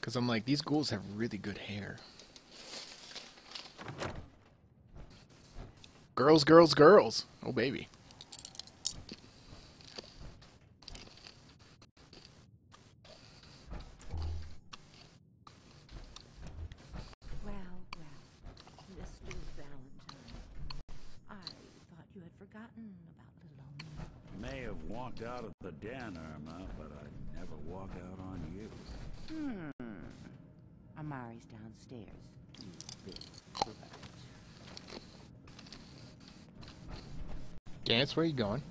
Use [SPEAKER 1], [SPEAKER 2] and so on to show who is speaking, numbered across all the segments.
[SPEAKER 1] Because I'm like, these ghouls have really good hair. Girls, girls, girls. Oh, baby.
[SPEAKER 2] Well, Mr. Valentine, I thought you had forgotten about little old me.
[SPEAKER 3] May have walked out of the den, Irma, but I'd never walk out on you.
[SPEAKER 2] Amari's downstairs. You big brat.
[SPEAKER 1] Gantz, where are you going?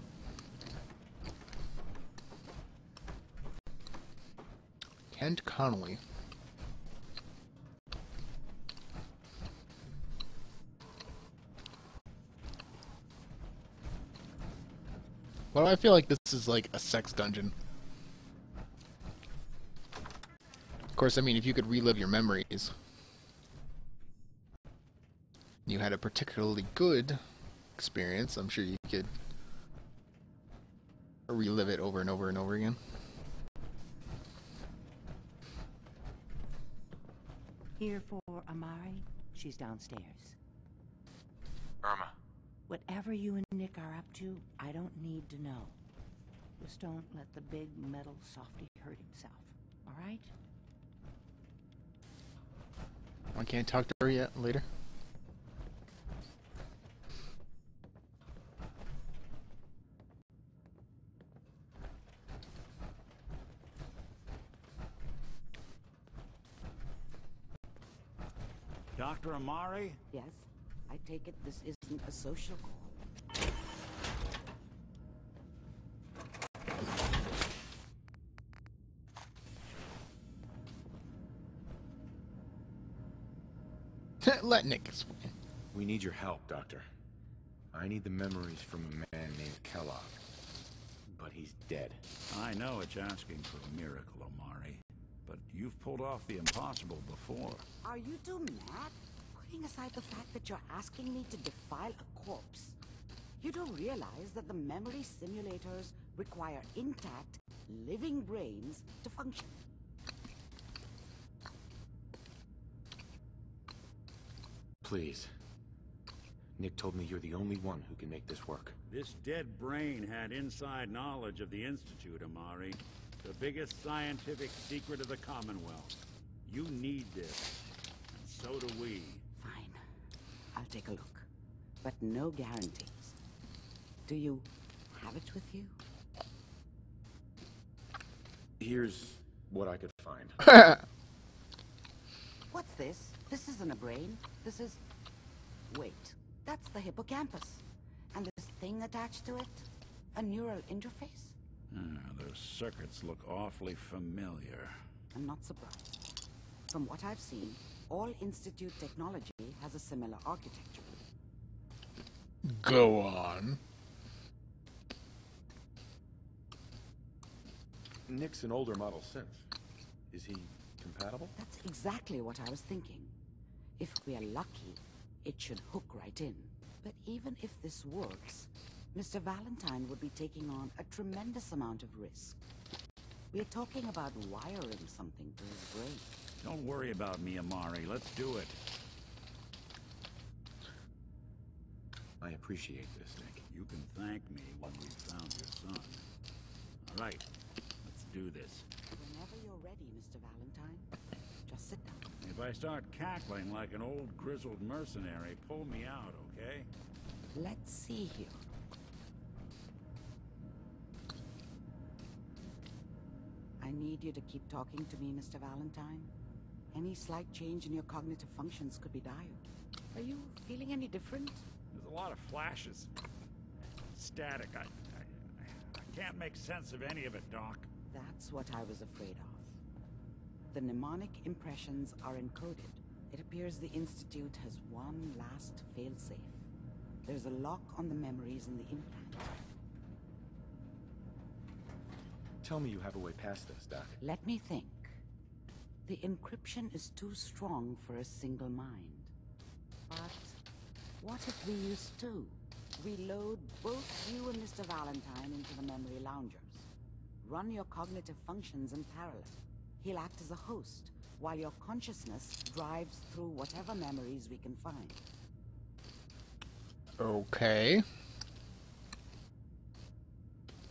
[SPEAKER 1] Kent Connolly. Well, I feel like this is like a sex dungeon. Of course, I mean, if you could relive your memories, you had a particularly good experience, I'm sure you could relive it over and over and over again.
[SPEAKER 2] Here for Amari? She's downstairs.
[SPEAKER 4] Irma.
[SPEAKER 2] Whatever you and Nick are up to, I don't need to know. Just don't let the big metal softy hurt himself, all right?
[SPEAKER 1] I can't talk to her yet. Later.
[SPEAKER 3] Dr. Amari?
[SPEAKER 2] Yes, I take it this isn't a social call.
[SPEAKER 1] Let Nick explain.
[SPEAKER 4] We need your help, Doctor. I need the memories from a man named Kellogg. But he's dead.
[SPEAKER 3] I know it's asking for a miracle, Amari. But you've pulled off the impossible before.
[SPEAKER 2] Are you two mad? Putting aside the fact that you're asking me to defile a corpse, you don't realize that the memory simulators require intact, living brains to function.
[SPEAKER 4] Please. Nick told me you're the only one who can make this work.
[SPEAKER 3] This dead brain had inside knowledge of the Institute, Amari. The biggest scientific secret of the Commonwealth. You need this. And so do we.
[SPEAKER 2] Fine. I'll take a look. But no guarantees. Do you have it with you?
[SPEAKER 4] Here's what I could find.
[SPEAKER 2] What's this? This isn't a brain. This is... Wait. That's the hippocampus. And this thing attached to it? A neural interface?
[SPEAKER 3] Those circuits look awfully familiar.
[SPEAKER 2] I'm not surprised. From what I've seen, all Institute technology has a similar architecture.
[SPEAKER 1] Go on.
[SPEAKER 4] Nick's an older model synth. Is he compatible?
[SPEAKER 2] That's exactly what I was thinking. If we are lucky, it should hook right in. But even if this works, Mr. Valentine would be taking on a tremendous amount of risk. We're talking about wiring something to his brain.
[SPEAKER 3] Don't worry about me, Amari. Let's do it.
[SPEAKER 4] I appreciate this, Nick.
[SPEAKER 3] You can thank me when we've found your son. All right, let's do this.
[SPEAKER 2] Whenever you're ready, Mr. Valentine, just sit down.
[SPEAKER 3] If I start cackling like an old grizzled mercenary, pull me out, okay?
[SPEAKER 2] Let's see here. I need you to keep talking to me, Mr. Valentine. Any slight change in your cognitive functions could be dire. Are you feeling any different?
[SPEAKER 3] There's a lot of flashes. Static. I can't make sense of any of it, Doc.
[SPEAKER 2] That's what I was afraid of. The mnemonic impressions are encoded. It appears the Institute has one last failsafe. There's a lock on the memories in the implant.
[SPEAKER 4] Tell me you have a way past this, Doc.
[SPEAKER 2] Let me think. The encryption is too strong for a single mind. But what if we use two? We load both you and Mr. Valentine into the memory loungers. Run your cognitive functions in parallel. He'll act as a host, while your consciousness drives through whatever memories we can find.
[SPEAKER 1] Okay.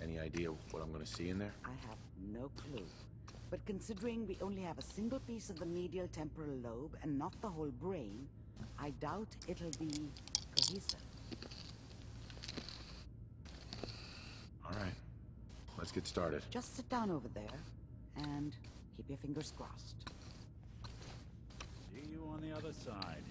[SPEAKER 4] Any idea what I'm gonna see in there?
[SPEAKER 2] I have no clue. But considering we only have a single piece of the medial temporal lobe and not the whole brain, I doubt it'll be cohesive.
[SPEAKER 4] All right, let's get started.
[SPEAKER 2] Just sit down over there and keep your fingers crossed.
[SPEAKER 3] See you on the other side.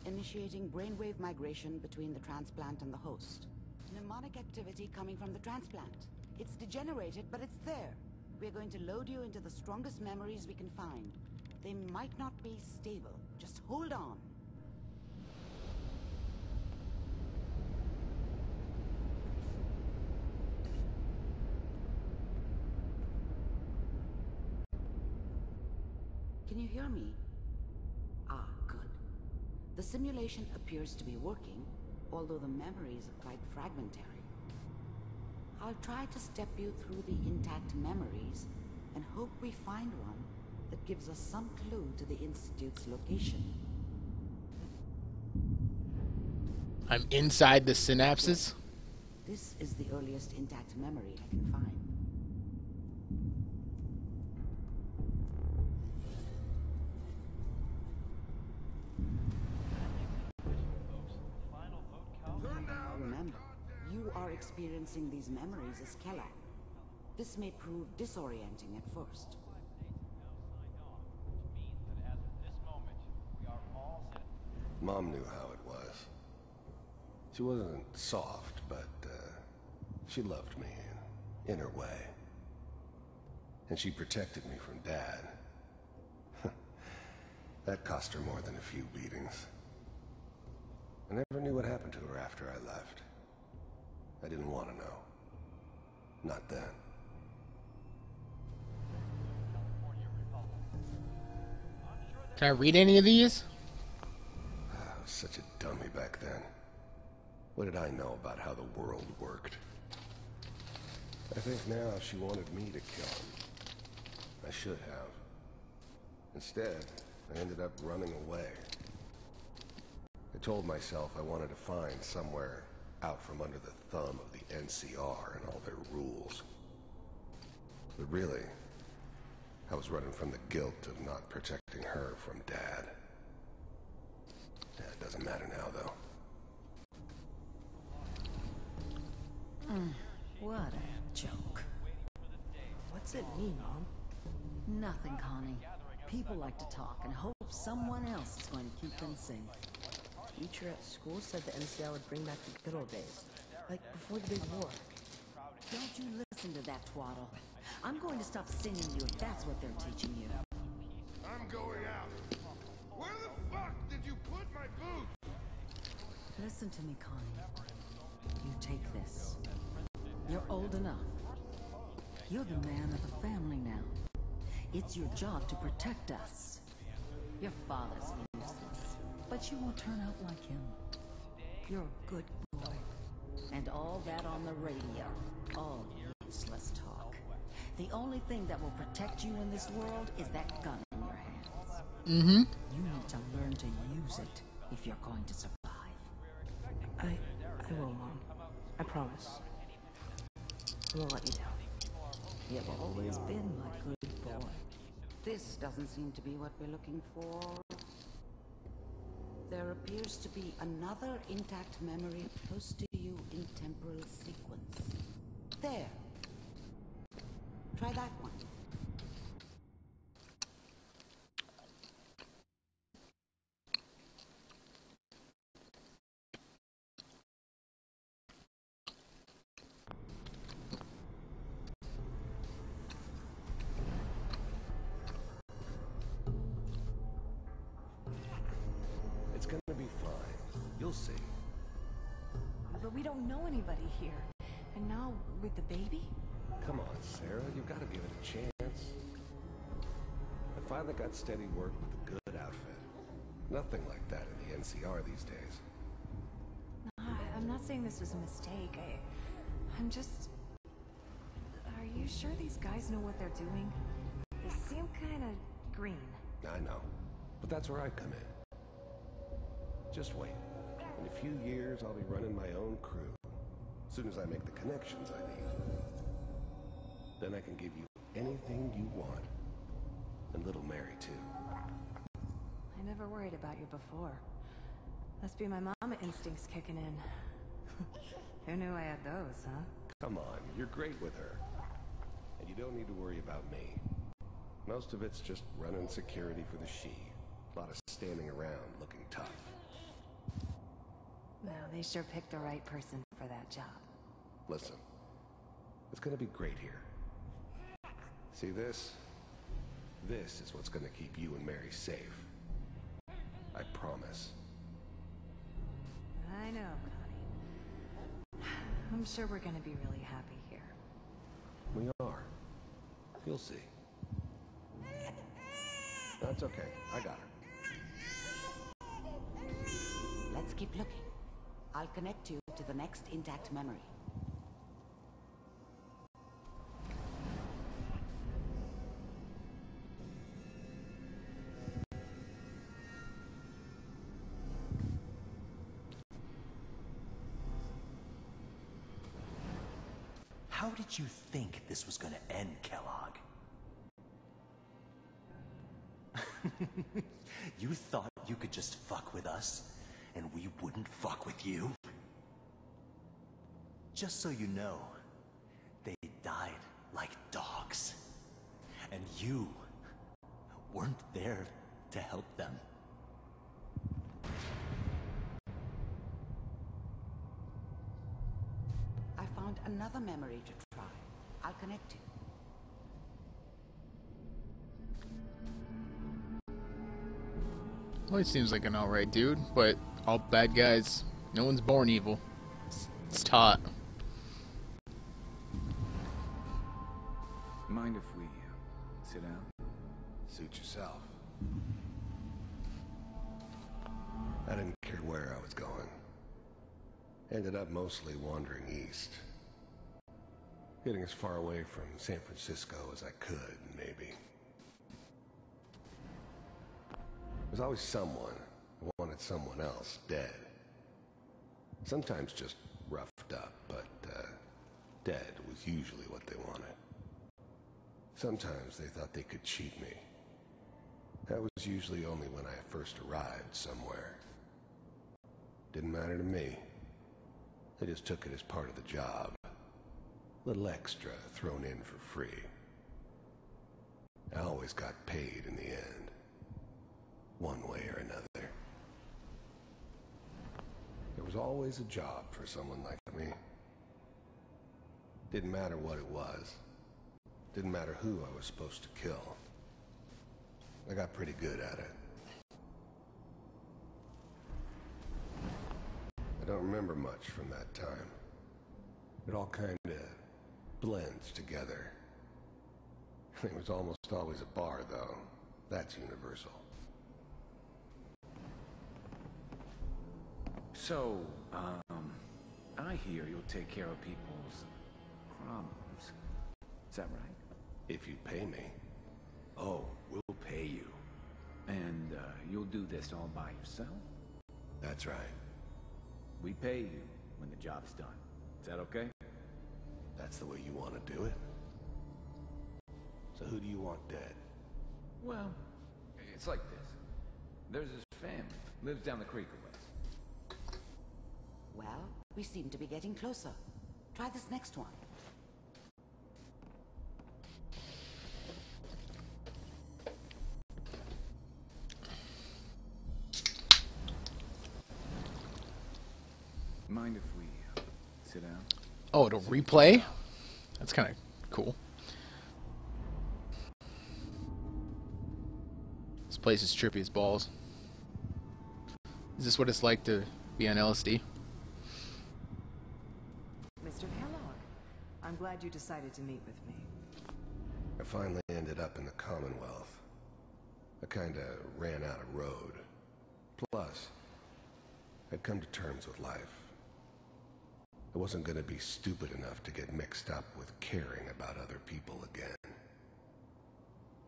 [SPEAKER 2] Initiating brainwave migration between the transplant and the host. Mnemonic activity coming from the transplant. It's degenerated, but it's there. We're going to load you into the strongest memories we can find. They might not be stable. Just hold on. Can you hear me? Ah, good. The simulation appears to be working, although the memories are quite fragmentary. I'll try to step you through the intact memories and hope we find one that gives us some clue to the Institute's location.
[SPEAKER 1] I'm inside the synapses.
[SPEAKER 2] This is the earliest intact memory I can find. Remember, you are experiencing these memories as Kellogg. This may prove disorienting at first.
[SPEAKER 5] Mom knew how it was. She wasn't soft, but she loved me in her way. And she protected me from Dad. That cost her more than a few beatings. I never knew what happened to her after I left. I didn't want to know. Not then.
[SPEAKER 1] Can I read any of these?
[SPEAKER 5] I was such a dummy back then. What did I know about how the world worked? I think now she wanted me to kill him. I should have. Instead, I ended up running away. I told myself I wanted to find somewhere out from under the thumb of the NCR and all their rules. But really, I was running from the guilt of not protecting her from Dad. Yeah, it doesn't matter now, though.
[SPEAKER 6] What a joke.
[SPEAKER 7] What's it mean, Mom?
[SPEAKER 6] Nothing, Connie. People like to talk and hope someone else is going to keep them safe.
[SPEAKER 7] Teacher at school said the NCR would bring back the good old days. Like before the big war.
[SPEAKER 6] Don't you listen to that twaddle. I'm going to stop singing you if that's what they're teaching you.
[SPEAKER 5] I'm going out. Where the fuck did you put my boots?
[SPEAKER 6] Listen to me, Connie. You take this. You're old enough. You're the man of the family now. It's your job to protect us. Your father's useless, but you won't turn out like him. You're a good boy. And all that on the radio, all useless talk. The only thing that will protect you in this world is that gun in your hands.
[SPEAKER 1] Mm-hmm.
[SPEAKER 6] You need to learn to use it if you're going to survive.
[SPEAKER 7] I will, Mom. I promise. I won't let you down.
[SPEAKER 6] You've always been my good boy.
[SPEAKER 2] This doesn't seem to be what we're looking for. There appears to be another intact memory close to you in temporal sequence. There. Try that one.
[SPEAKER 5] It's gonna be fine. You'll see.
[SPEAKER 8] But we don't know anybody here. And now, with the baby?
[SPEAKER 5] Come on, Sarah, you've got to give it a chance. I finally got steady work with a good outfit. Nothing like that in the NCR these days.
[SPEAKER 8] I'm not saying this was a mistake. I'm just... Are you sure these guys know what they're doing? They seem kind of green.
[SPEAKER 5] I know, but that's where I come in. Just wait. In a few years, I'll be running my own crew. As soon as I make the connections I need. Then I can give you anything you want. And little Mary, too.
[SPEAKER 8] I never worried about you before. Must be my mama instincts kicking in. Who knew I had those, huh?
[SPEAKER 5] Come on, you're great with her. And you don't need to worry about me. Most of it's just running security for the S.P.E.C.I.A.L. A lot of standing around looking tough.
[SPEAKER 8] Well, they sure picked the right person for that job.
[SPEAKER 5] Listen, it's gonna be great here. See this? This is what's gonna keep you and Mary safe. I promise.
[SPEAKER 8] I know, Connie. I'm sure we're gonna be really happy here.
[SPEAKER 5] We are. You'll see. That's okay. I got her.
[SPEAKER 2] Let's keep looking. I'll connect you to the next intact memory.
[SPEAKER 9] How did you think this was gonna end, Kellogg? You thought you could just fuck with us, and we wouldn't fuck with you? Just so you know, they died like dogs. And you weren't there to help them.
[SPEAKER 2] I found another memory to try. I'll connect you.
[SPEAKER 1] Well, he seems like an alright dude, but all bad guys, no one's born evil. It's taught.
[SPEAKER 4] Mind if we sit down?
[SPEAKER 5] Suit yourself. I didn't care where I was going. Ended up mostly wandering east. Getting as far away from San Francisco as I could, maybe. There's always someone who wanted someone else dead. Sometimes just roughed up, but dead was usually what they wanted. Sometimes they thought they could cheat me. That was usually only when I first arrived somewhere. Didn't matter to me. They just took it as part of the job. Little extra thrown in for free. I always got paid in the end. One way or another. There was always a job for someone like me. Didn't matter what it was. Didn't matter who I was supposed to kill. I got pretty good at it. I don't remember much from that time. It all kind of blends together. It was almost always a bar, though. That's universal.
[SPEAKER 4] So, I hear you'll take care of people's problems. Is that right?
[SPEAKER 5] If you pay me.
[SPEAKER 4] Oh, we'll pay you. And, you'll do this all by yourself?
[SPEAKER 5] That's right.
[SPEAKER 4] We pay you when the job's done. Is that okay?
[SPEAKER 5] That's the way you want to do it? So who do you want dead?
[SPEAKER 4] Well, it's like this. There's this family, lives down the creek a ways.
[SPEAKER 2] Well, we seem to be getting closer. Try this next one.
[SPEAKER 4] Mind if we sit down?
[SPEAKER 1] Oh, to replay? That's kind of cool. This place is trippy as balls. Is this what it's like to be on LSD?
[SPEAKER 8] Mr. Kellogg,
[SPEAKER 6] I'm glad you decided to meet with me.
[SPEAKER 5] I finally ended up in the Commonwealth. I kinda ran out of road. Plus, I'd come to terms with life. I wasn't gonna be stupid enough to get mixed up with caring about other people again.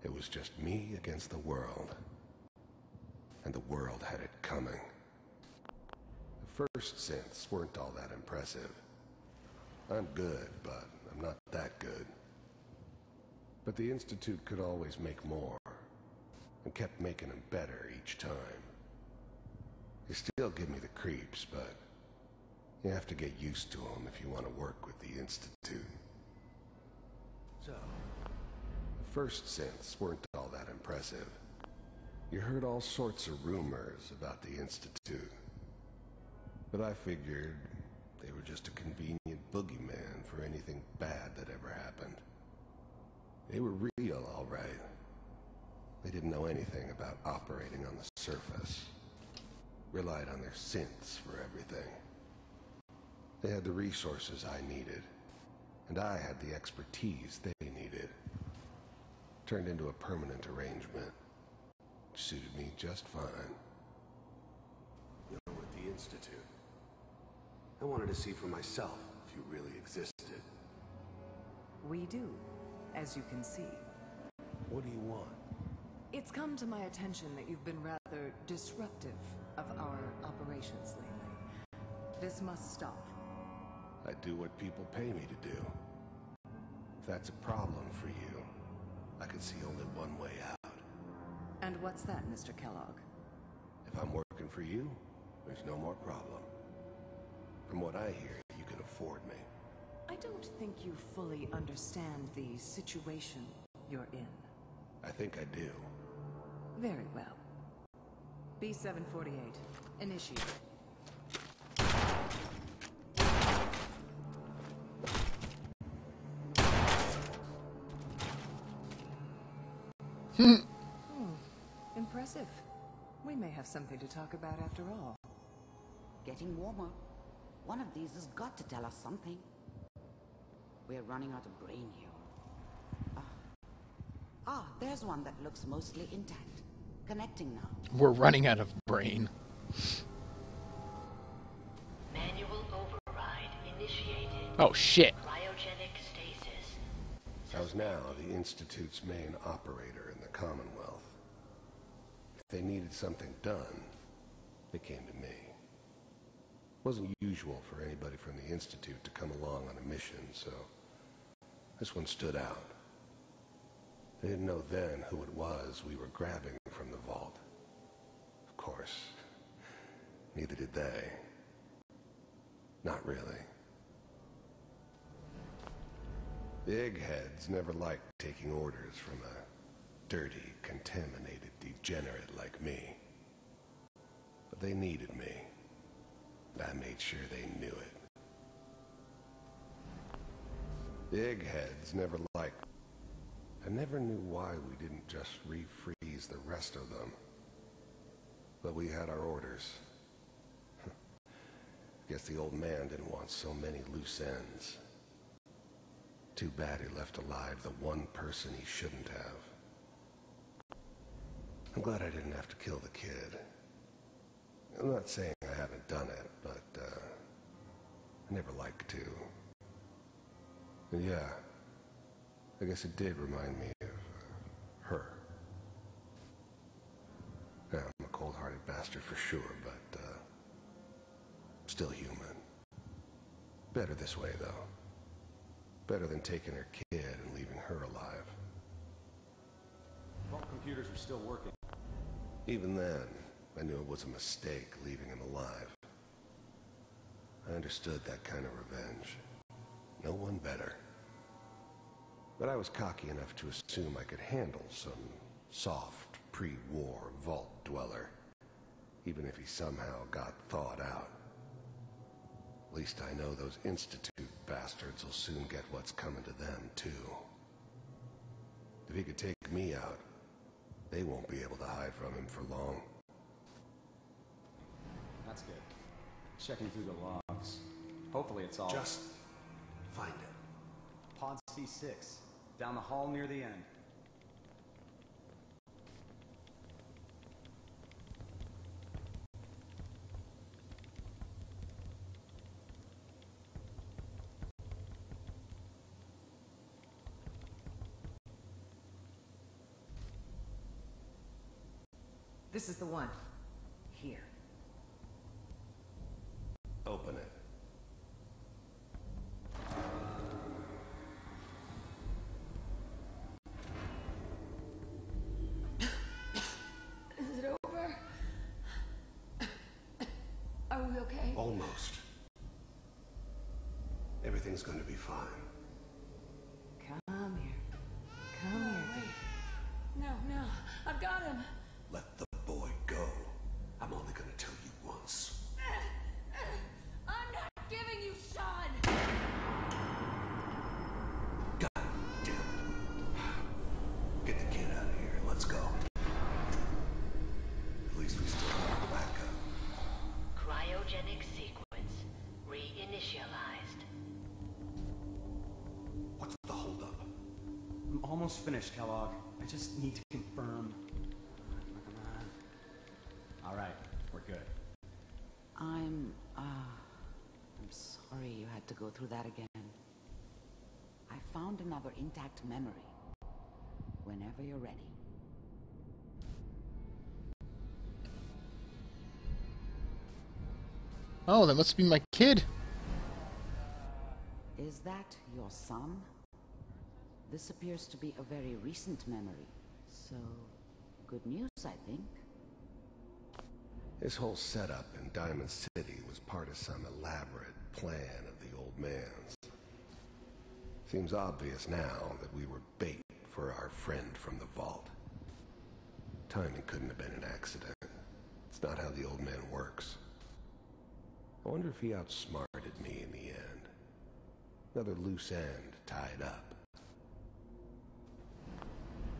[SPEAKER 5] It was just me against the world. And the world had it coming. The first synths weren't all that impressive. I'm good, but I'm not that good. But the Institute could always make more, and kept making them better each time. They still give me the creeps, but you have to get used to them if you want to work with the Institute. So, the first synths weren't all that impressive. You heard all sorts of rumors about the Institute. But I figured they were just a convenient boogeyman for anything bad that ever happened. They were real, all right. They didn't know anything about operating on the surface. Relied on their synths for everything. They had the resources I needed, and I had the expertise they needed. Turned into a permanent arrangement, which suited me just fine. You're with the Institute. I wanted to see for myself if you really existed.
[SPEAKER 6] We do, as you can see.
[SPEAKER 5] What do you want?
[SPEAKER 6] It's come to my attention that you've been rather disruptive of our operations lately. This must stop.
[SPEAKER 5] I do what people pay me to do. If that's a problem for you, I could see only one way out.
[SPEAKER 6] And what's that, Mr. Kellogg?
[SPEAKER 5] If I'm working for you, there's no more problem. From what I hear, you can afford me.
[SPEAKER 6] I don't think you fully understand the situation you're in.
[SPEAKER 5] I think I do.
[SPEAKER 6] Very well. B-748, initiate. Impressive. We may have something to talk about after all.
[SPEAKER 2] Getting warmer. One of these has got to tell us something. We're running out of brain here. There's one that looks mostly intact. Connecting now.
[SPEAKER 1] We're running out of brain.
[SPEAKER 10] Manual override initiated.
[SPEAKER 1] Oh shit.
[SPEAKER 10] Cryogenic stasis.
[SPEAKER 5] I was now the Institute's main operator in the Commonwealth. If they needed something done, they came to me. It wasn't usual for anybody from the Institute to come along on a mission, so this one stood out. They didn't know then who it was we were grabbing from the vault. Of course, neither did they. Not really. The eggheads never liked taking orders from a dirty, contaminated degenerate like me. But they needed me, and I made sure they knew it. The eggheads never liked... I never knew why we didn't just refreeze the rest of them. But we had our orders. Guess the old man didn't want so many loose ends. Too bad he left alive the one person he shouldn't have. I'm glad I didn't have to kill the kid. I'm not saying I haven't done it, but I never like to. And yeah, I guess it did remind me of her. Yeah, I'm a cold-hearted bastard for sure, but still human. Better this way, though. Better than taking her kid and leaving her alive.
[SPEAKER 11] Vault computers are still working.
[SPEAKER 5] Even then, I knew it was a mistake leaving him alive. I understood that kind of revenge. No one better. But I was cocky enough to assume I could handle some soft, pre-war vault dweller, even if he somehow got thawed out. At least I know those Institute bastards will soon get what's coming to them, too. If he could take me out, they won't be able to hide from him for long.
[SPEAKER 11] That's good. Checking through the logs. Hopefully it's all...
[SPEAKER 5] Just find it.
[SPEAKER 11] Pod C6, down the hall near the end.
[SPEAKER 12] This is the one. Here.
[SPEAKER 5] Open it.
[SPEAKER 8] Is it over? Are we okay?
[SPEAKER 5] Almost. Everything's gonna be fine.
[SPEAKER 6] Come here. Come here.
[SPEAKER 8] Wait. No, I've got him.
[SPEAKER 5] Let the boy go. I'm only gonna tell you once.
[SPEAKER 8] I'm not giving you Sean!
[SPEAKER 5] God damn it. Get the kid out of here and let's go. At least we still have a backup.
[SPEAKER 10] Cryogenic sequence reinitialized.
[SPEAKER 5] What's the holdup?
[SPEAKER 11] I'm almost finished, Kellogg. I just need to confirm. All right, we're good.
[SPEAKER 2] I'm sorry you had to go through that again. I found another intact memory. Whenever you're ready.
[SPEAKER 1] Oh, that must be my kid.
[SPEAKER 2] Is that your son? This appears to be a very recent memory. So, good news, I think.
[SPEAKER 5] This whole setup in Diamond City was part of some elaborate plan of the old man's. Seems obvious now that we were bait for our friend from the vault. Timing couldn't have been an accident. It's not how the old man works. I wonder if he outsmarted me in the end. Another loose end tied up.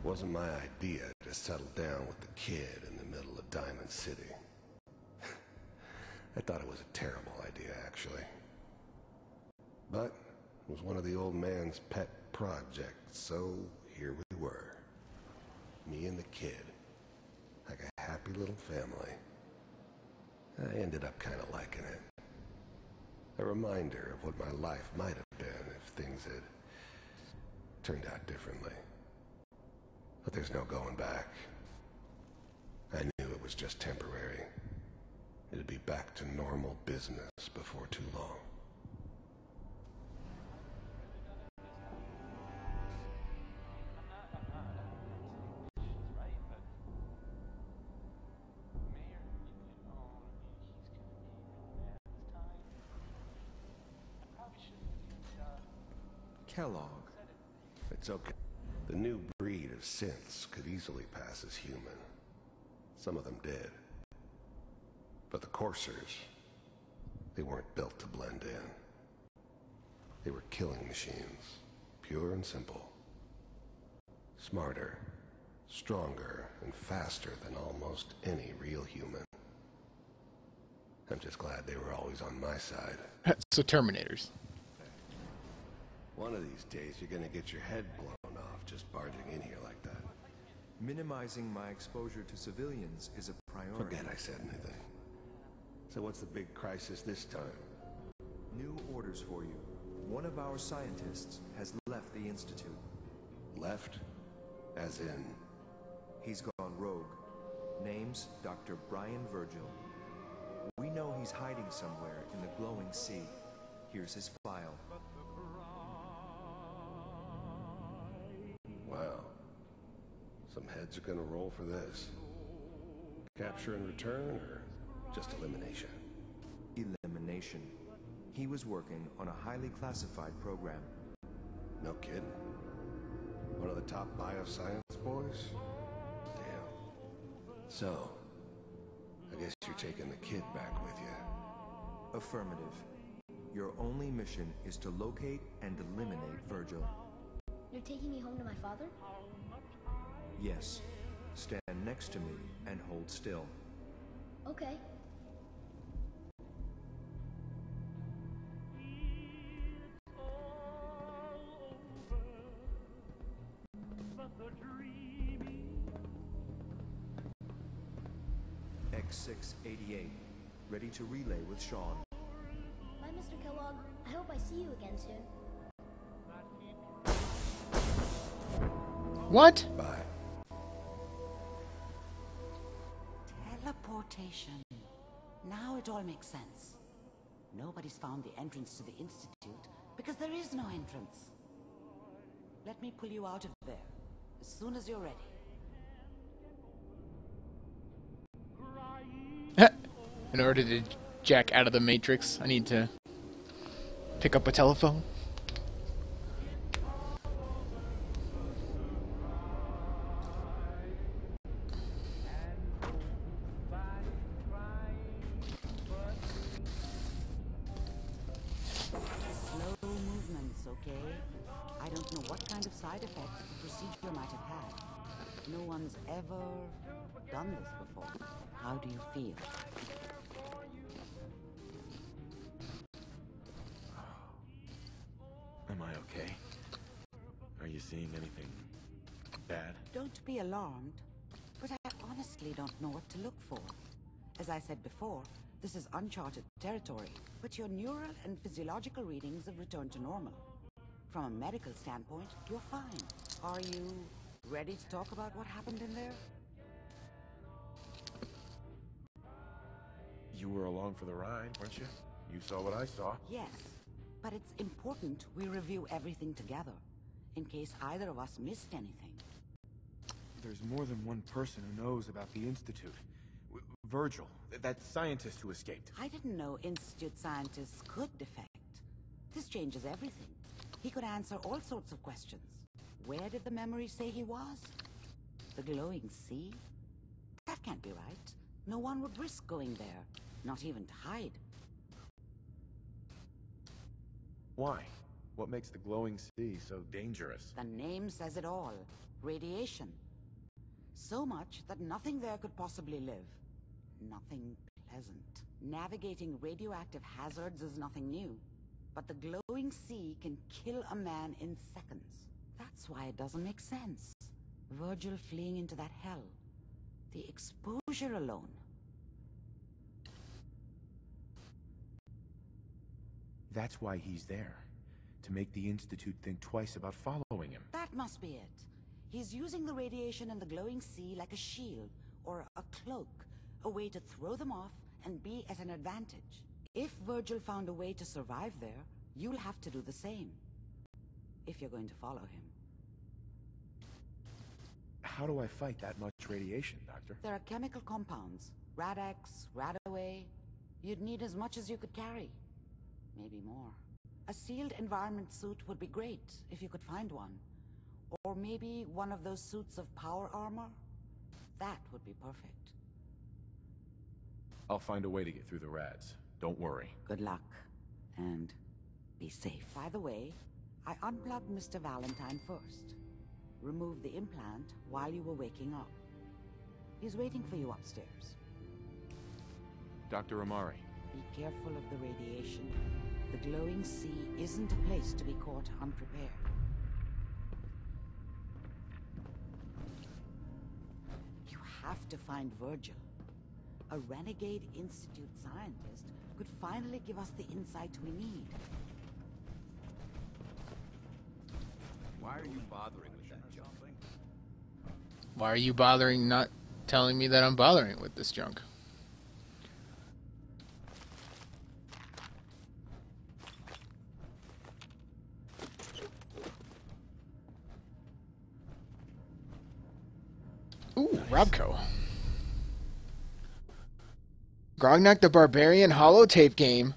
[SPEAKER 5] Wasn't my idea to settle down with the kid in the middle of Diamond City. I thought it was a terrible idea, actually. But it was one of the old man's pet projects, so here we were. Me and the kid. Like a happy little family. I ended up kind of liking it. A reminder of what my life might have been if things had turned out differently. But there's no going back. I knew it was just temporary. It'd be back to normal business before too long.
[SPEAKER 4] Kellogg.
[SPEAKER 5] It's okay. The new breed of synths could easily pass as human. Some of them did. But the coursers, they weren't built to blend in. They were killing machines, pure and simple. Smarter, stronger, and faster than almost any real human. I'm just glad they were always on my side.
[SPEAKER 1] So Terminators.
[SPEAKER 5] One of these days, you're gonna get your head blown off just barging in here like that.
[SPEAKER 4] Minimizing my exposure to civilians is a priority.
[SPEAKER 5] Forget I said anything. So what's the big crisis this time?
[SPEAKER 4] New orders for you. One of our scientists has left the Institute.
[SPEAKER 5] Left? As in?
[SPEAKER 4] He's gone rogue. Name's Dr. Brian Virgil. We know he's hiding somewhere in the glowing sea. Here's his file.
[SPEAKER 5] Wow. Some heads are gonna roll for this. Capture and return, or just elimination?
[SPEAKER 4] Elimination. He was working on a highly classified program.
[SPEAKER 5] No kidding. One of the top bioscience boys? Damn. So, I guess you're taking the kid back with you.
[SPEAKER 4] Affirmative. Your only mission is to locate and eliminate Virgil.
[SPEAKER 13] You're taking me home to my father?
[SPEAKER 4] Yes. Stand next to me and hold still.
[SPEAKER 13] Okay.
[SPEAKER 4] 6688, ready to relay with Sean.
[SPEAKER 13] Bye, Mr. Kellogg. I hope I see you again soon.
[SPEAKER 1] What?
[SPEAKER 5] Bye.
[SPEAKER 2] Teleportation. Now it all makes sense. Nobody's found the entrance to the Institute because there is no entrance. Let me pull you out of there as soon as you're ready.
[SPEAKER 1] In order to jack out of the Matrix, I need to pick up a telephone.
[SPEAKER 2] Slow movements, okay? I don't know what kind of side effects the procedure might have had. No one's ever done this before. How do you feel?
[SPEAKER 14] Am I okay? Are you seeing anything bad?
[SPEAKER 2] Don't be alarmed, but I honestly don't know what to look for. As I said before, this is uncharted territory, but your neural and physiological readings have returned to normal. From a medical standpoint, you're fine. Are you ready to talk about what happened in there?
[SPEAKER 14] You were along for the ride, weren't you? You saw what I saw.
[SPEAKER 2] Yes, but it's important we review everything together, in case either of us missed anything.
[SPEAKER 11] There's more than one person who knows about the Institute. Virgil, that scientist who escaped.
[SPEAKER 2] I didn't know Institute scientists could defect. This changes everything. He could answer all sorts of questions. Where did the memory say he was? The glowing sea? That can't be right. No one would risk going there, not even to hide.
[SPEAKER 14] Why? What makes the glowing sea so dangerous?
[SPEAKER 2] The name says it all. Radiation. So much that nothing there could possibly live. Nothing pleasant. Navigating radioactive hazards is nothing new. But the glowing sea can kill a man in seconds. That's why it doesn't make sense. Virgil fleeing into that hell. The exposure alone.
[SPEAKER 11] That's why he's there. To make the Institute think twice about following him.
[SPEAKER 2] That must be it. He's using the radiation in the glowing sea like a shield, or a cloak, a way to throw them off and be at an advantage. If Virgil found a way to survive there, you'll have to do the same. If you're going to follow him.
[SPEAKER 11] How do I fight that much radiation, Doctor?
[SPEAKER 2] There are chemical compounds. Rad-X, Radaway. You'd need as much as you could carry. Maybe more. A sealed environment suit would be great, if you could find one. Or maybe one of those suits of power armor? That would be perfect.
[SPEAKER 14] I'll find a way to get through the rads. Don't worry.
[SPEAKER 2] Good luck. And be safe. By the way, I unplugged Mr. Valentine first. Removed the implant while you were waking up. He's waiting for you upstairs.
[SPEAKER 14] Dr. Amari.
[SPEAKER 2] Be careful of the radiation. The glowing sea isn't a place to be caught unprepared. You have to find Virgil. A renegade Institute scientist could finally give us the insight we need.
[SPEAKER 15] Why are you bothering with that junk?
[SPEAKER 1] Why are you bothering not telling me that I'm bothering with this junk? Ooh, nice. Robco. Grognak the Barbarian holotape game.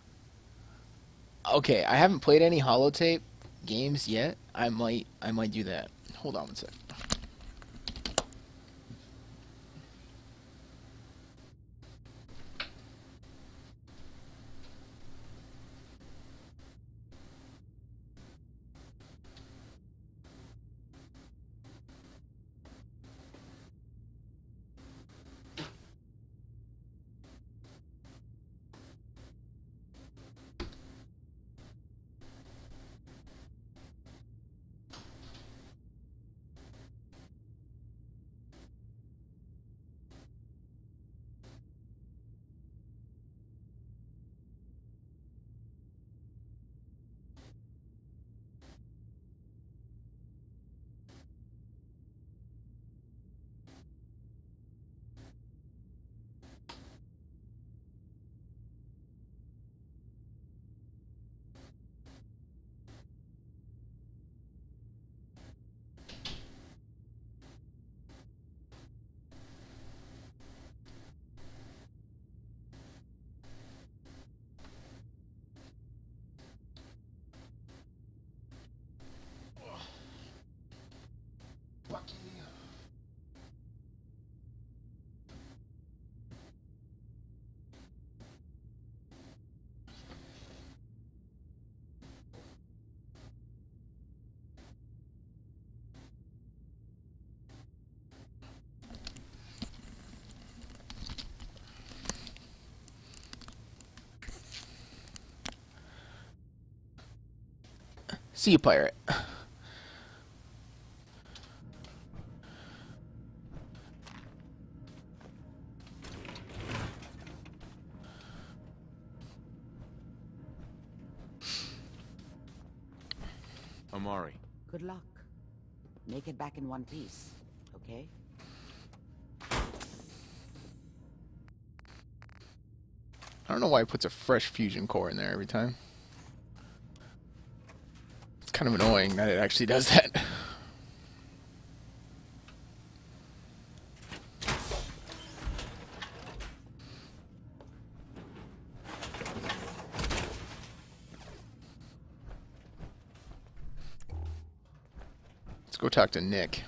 [SPEAKER 1] Okay, I haven't played any holotape games yet. I might do that. Hold on one sec. See you, pirate.
[SPEAKER 14] Amari.
[SPEAKER 2] Good luck. Make it back in one piece, okay?
[SPEAKER 1] I don't know why it puts a fresh fusion core in there every time. It's kind of annoying that it actually does that. Let's go talk to Nick.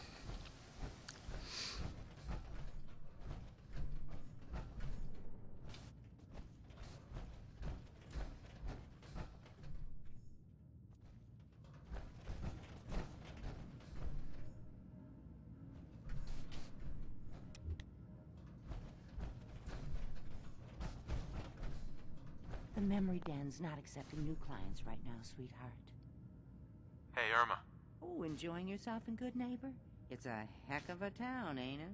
[SPEAKER 16] The memory den's not accepting new clients right now, sweetheart.
[SPEAKER 14] Hey, Irma.
[SPEAKER 16] Oh, enjoying yourself in Good Neighbor? It's a heck of a town, ain't it?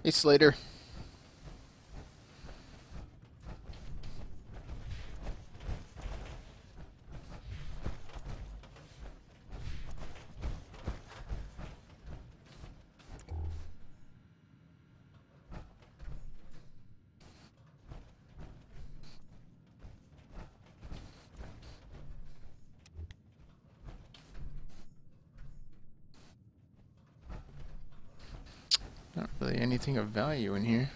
[SPEAKER 1] Hey, Slater. Not really anything of value in here.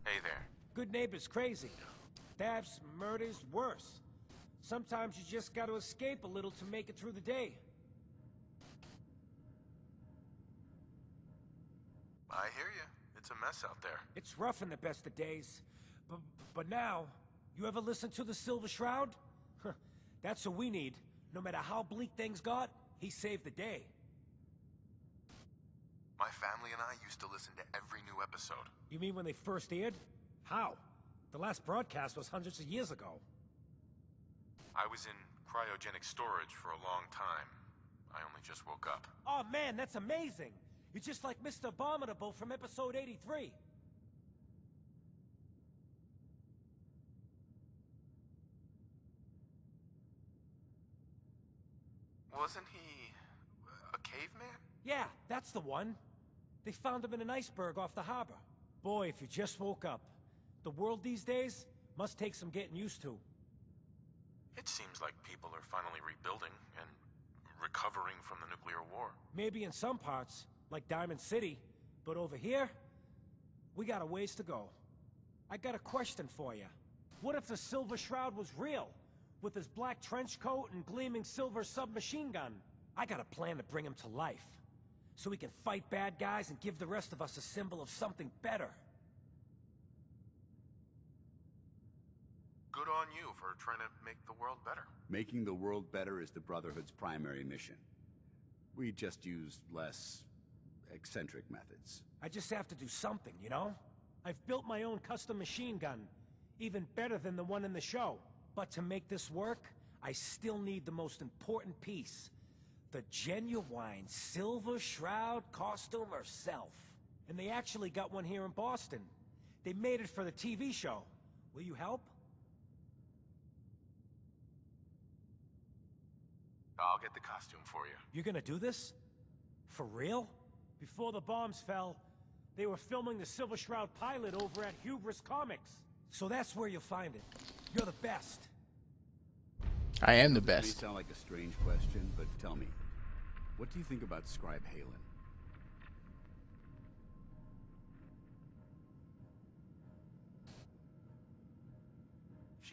[SPEAKER 14] Hey there.
[SPEAKER 17] Good Neighbor's crazy. Thefts, murders, worse. Sometimes you just gotta escape a little to make it through the day.
[SPEAKER 14] I hear you. It's a mess out there.
[SPEAKER 17] It's rough in the best of days. But now, you ever listen to the Silver Shroud? That's what we need. No matter how bleak things got, he saved the day.
[SPEAKER 14] My family and I used to listen to every new episode.
[SPEAKER 17] You mean when they first aired? How? The last broadcast was hundreds of years ago.
[SPEAKER 14] I was in cryogenic storage for a long time. I only just woke up.
[SPEAKER 17] Oh man, that's amazing! You're just like Mr. Abominable from episode 83.
[SPEAKER 14] Wasn't he a caveman?
[SPEAKER 17] Yeah, that's the one. They found him in an iceberg off the harbor. Boy, if you just woke up. The world these days must take some getting used to.
[SPEAKER 14] It seems like people are finally rebuilding and recovering from the nuclear war.
[SPEAKER 17] Maybe in some parts, like Diamond City, but over here, we got a ways to go. I got a question for you. What if the Silver Shroud was real? With his black trench coat and gleaming silver submachine gun? I got a plan to bring him to life. So we can fight bad guys and give the rest of us a symbol of something better.
[SPEAKER 14] Good on you for trying to make the world better.
[SPEAKER 15] Making the world better is the Brotherhood's primary mission. We just use less eccentric methods.
[SPEAKER 17] I just have to do something, you know? I've built my own custom machine gun, even better than the one in the show. But to make this work, I still need the most important piece. The genuine Silver Shroud costume herself. And they actually got one here in Boston. They made it for the TV show. Will you help?
[SPEAKER 14] I'll get the costume for you.
[SPEAKER 17] You're gonna do this? For real? Before the bombs fell, they were filming the Silver Shroud pilot over at Hubris Comics. So that's where you'll find it. You're the best.
[SPEAKER 1] I am the
[SPEAKER 15] It may
[SPEAKER 1] best.
[SPEAKER 15] sound like a strange question, but tell me, what do you think about Scribe Halen?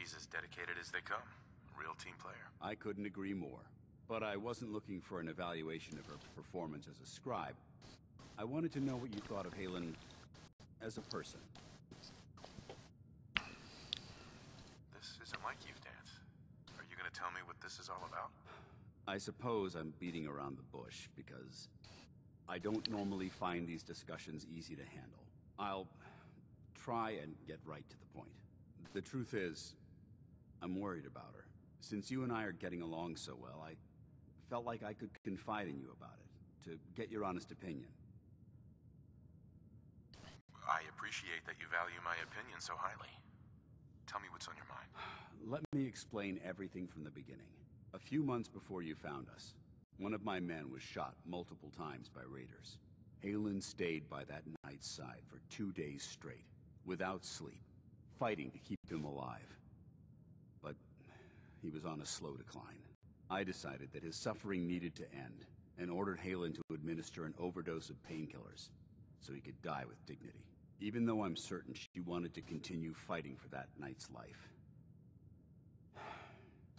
[SPEAKER 14] She's as dedicated as they come. A real team player.
[SPEAKER 15] I couldn't agree more. But I wasn't looking for an evaluation of her performance as a scribe. I wanted to know what you thought of Halen as a person.
[SPEAKER 14] This isn't like you, Dance. Are you gonna tell me what this is all about?
[SPEAKER 15] I suppose I'm beating around the bush because I don't normally find these discussions easy to handle. I'll try and get right to the point. The truth is, I'm worried about her. Since you and I are getting along so well, I felt like I could confide in you about it, to get your honest opinion.
[SPEAKER 14] I appreciate that you value my opinion so highly. Tell me what's on your mind.
[SPEAKER 15] Let me explain everything from the beginning. A few months before you found us, one of my men was shot multiple times by raiders. Halen stayed by that knight's side for 2 days straight, without sleep, fighting to keep him alive. But he was on a slow decline. I decided that his suffering needed to end, and ordered Halen to administer an overdose of painkillers, so he could die with dignity. Even though I'm certain she wanted to continue fighting for that knight's life.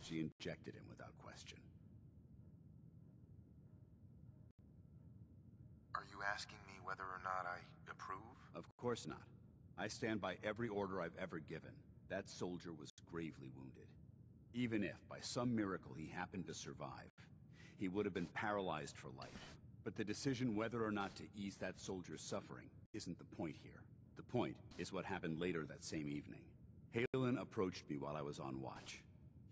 [SPEAKER 15] She injected him without question.
[SPEAKER 14] Are you asking me whether or not I approve?
[SPEAKER 15] Of course not. I stand by every order I've ever given. That soldier was gravely wounded. Even if, by some miracle, he happened to survive, he would have been paralyzed for life. But the decision whether or not to ease that soldier's suffering isn't the point here. The point is what happened later that same evening. Halen approached me while I was on watch.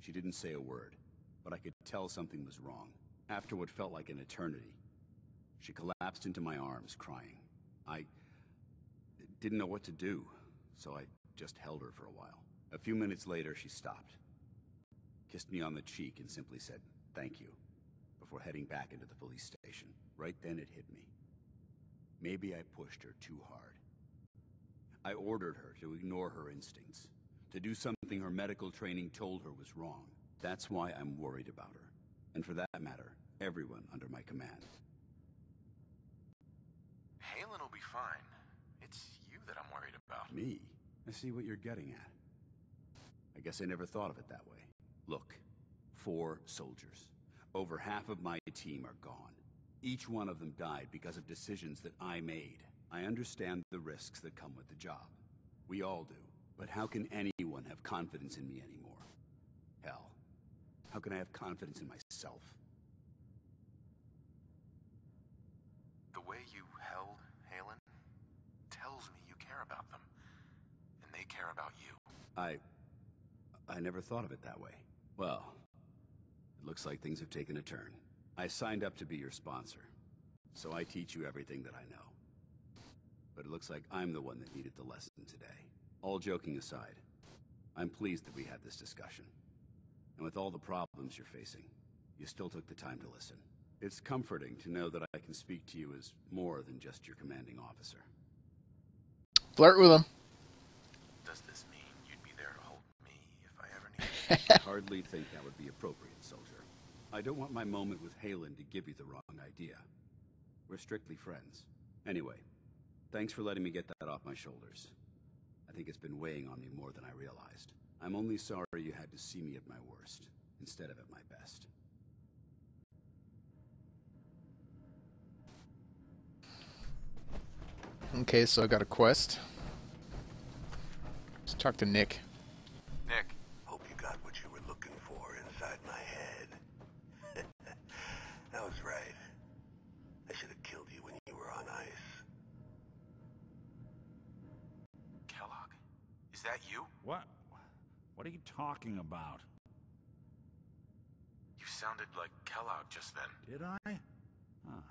[SPEAKER 15] She didn't say a word, but I could tell something was wrong. After what felt like an eternity, she collapsed into my arms, crying. I didn't know what to do, so I just held her for a while. A few minutes later, she stopped, kissed me on the cheek, and simply said, "Thank you," before heading back into the police station. Right then it hit me. Maybe I pushed her too hard. I ordered her to ignore her instincts, to do something her medical training told her was wrong. That's why I'm worried about her, and for that matter, everyone under my command.
[SPEAKER 14] Halen will be fine. It's you that I'm worried about.
[SPEAKER 15] Me? I see what you're getting at. I guess I never thought of it that way. Look, 4 soldiers. Over half of my team are gone. Each one of them died because of decisions that I made. I understand the risks that come with the job. We all do. But how can anyone have confidence in me anymore? Hell, how can I have confidence in myself?
[SPEAKER 14] The way you held Halen tells me you care about them. And they care about you.
[SPEAKER 15] I never thought of it that way. Well, it looks like things have taken a turn. I signed up to be your sponsor, so I teach you everything that I know. But it looks like I'm the one that needed the lesson today. All joking aside, I'm pleased that we had this discussion. And with all the problems you're facing, you still took the time to listen. It's comforting to know that I can speak to you as more than just your commanding officer.
[SPEAKER 1] Flirt with him.
[SPEAKER 14] Does this mean you'd be there to hold me if I ever need you?
[SPEAKER 15] I hardly think that would be appropriate, soldier. I don't want my moment with Halen to give you the wrong idea. We're strictly friends. Anyway, thanks for letting me get that off my shoulders. I think it's been weighing on me more than I realized. I'm only sorry you had to see me at my worst, instead of at my best.
[SPEAKER 1] Okay, so I got a quest. Let's talk to Nick.
[SPEAKER 14] Nick.
[SPEAKER 5] Hope you got what you were looking for inside my head. That was right. I should have killed you when you were on ice.
[SPEAKER 14] Kellogg, is that you?
[SPEAKER 3] What? What are you talking about?
[SPEAKER 14] You sounded like Kellogg just then.
[SPEAKER 3] Did I? Huh.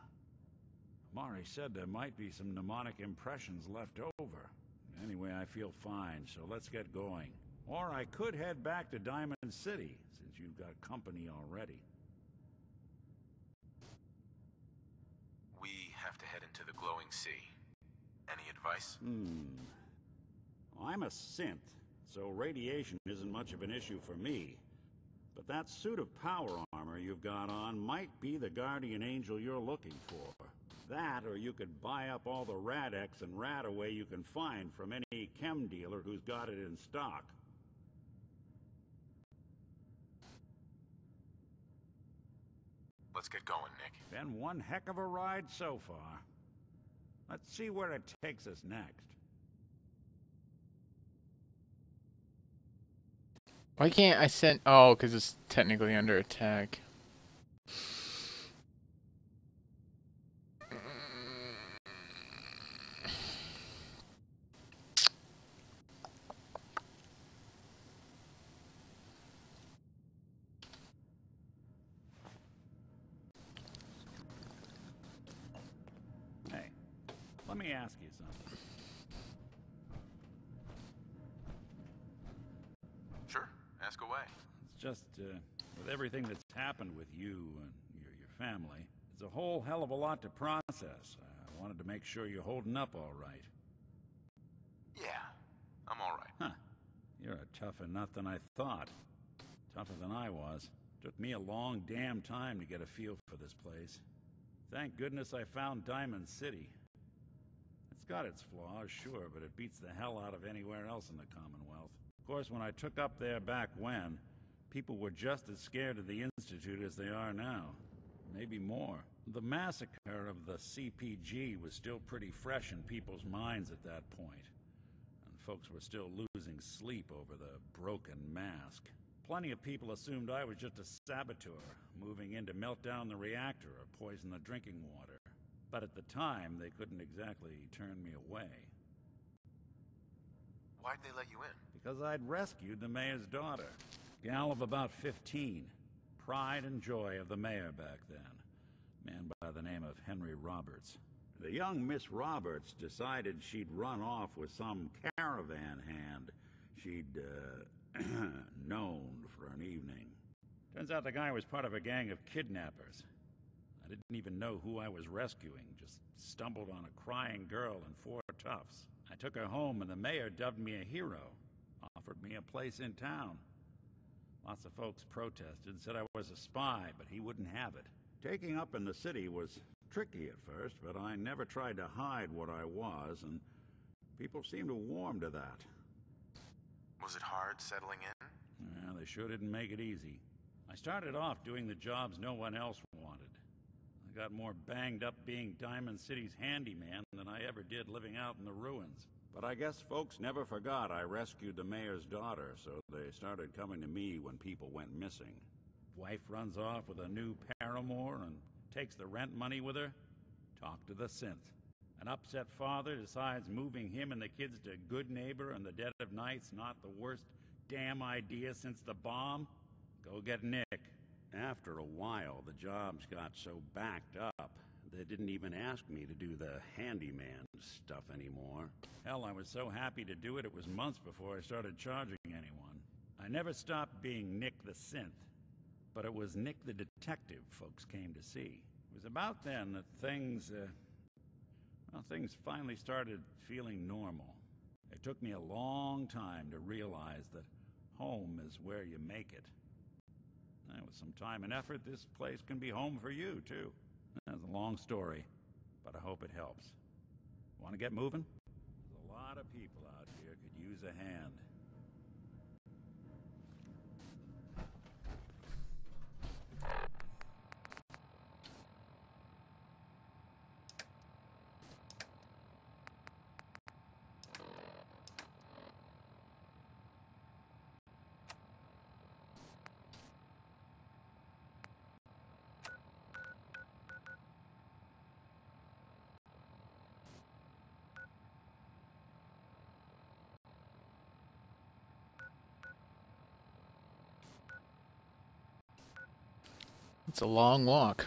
[SPEAKER 3] Mari said there might be some mnemonic impressions left over. Anyway, I feel fine, so let's get going. Or I could head back to Diamond City, since you've got company already.
[SPEAKER 14] We have to head into the glowing sea. Any advice?
[SPEAKER 3] I'm a synth, so radiation isn't much of an issue for me. But that suit of power armor you've got on might be the guardian angel you're looking for. That, or you could buy up all the Rad-X and Rad-Away you can find from any chem dealer who's got it in stock.
[SPEAKER 14] Let's get going, Nick.
[SPEAKER 3] Been one heck of a ride so far. Let's see where it takes us next.
[SPEAKER 1] Why can't I send... Oh, because it's technically under attack.
[SPEAKER 3] Hey, let me ask you something.
[SPEAKER 14] Sure, ask away.
[SPEAKER 3] It's just, with everything that's happened with you and your family, it's a whole hell of a lot to process. I wanted to make sure you're holding up all right.
[SPEAKER 14] Yeah, I'm all right.
[SPEAKER 3] Huh. You're a tougher nut than I thought. Tougher than I was. Took me a long damn time to get a feel for this place. Thank goodness I found Diamond City. It's got its flaws, sure, but it beats the hell out of anywhere else in the Commonwealth. Of course, when I took up there back when, people were just as scared of the Institute as they are now. Maybe more. The massacre of the CPG was still pretty fresh in people's minds at that point. And folks were still losing sleep over the broken mask. Plenty of people assumed I was just a saboteur, moving in to melt down the reactor or poison the drinking water. But at the time, they couldn't exactly turn me away.
[SPEAKER 14] Why'd they let you in?
[SPEAKER 3] Because I'd rescued the mayor's daughter. Gal of about 15. Pride and joy of the mayor back then. Man by the name of Henry Roberts. The young Miss Roberts decided she'd run off with some caravan hand she'd, known for an evening. Turns out the guy was part of a gang of kidnappers. I didn't even know who I was rescuing, just stumbled on a crying girl and 4 toughs. I took her home and the mayor dubbed me a hero, offered me a place in town. Lots of folks protested, said I was a spy, but he wouldn't have it. Taking up in the city was tricky at first, but I never tried to hide what I was, and people seemed to warm to that.
[SPEAKER 14] Was it hard settling in?
[SPEAKER 3] Yeah, they sure didn't make it easy. I started off doing the jobs no one else wanted. I got more banged up being Diamond City's handyman than I ever did living out in the ruins. But I guess folks never forgot I rescued the mayor's daughter, so they started coming to me when people went missing. Wife runs off with a new paramour and takes the rent money with her. Talk to the synth. An upset father decides moving him and the kids to Good Neighbor in the dead of night's not the worst damn idea since the bomb. Go get Nick. After a while, the jobs got so backed up, they didn't even ask me to do the handyman stuff anymore. Hell, I was so happy to do it, it was months before I started charging anyone. I never stopped being Nick the Synth, but it was Nick the Detective folks came to see. It was about then that things finally started feeling normal. It took me a long time to realize that home is where you make it. And with some time and effort, this place can be home for you, too. That's a long story, but I hope it helps. Want to get moving? There's a lot of people out here could use a hand.
[SPEAKER 1] It's a long walk.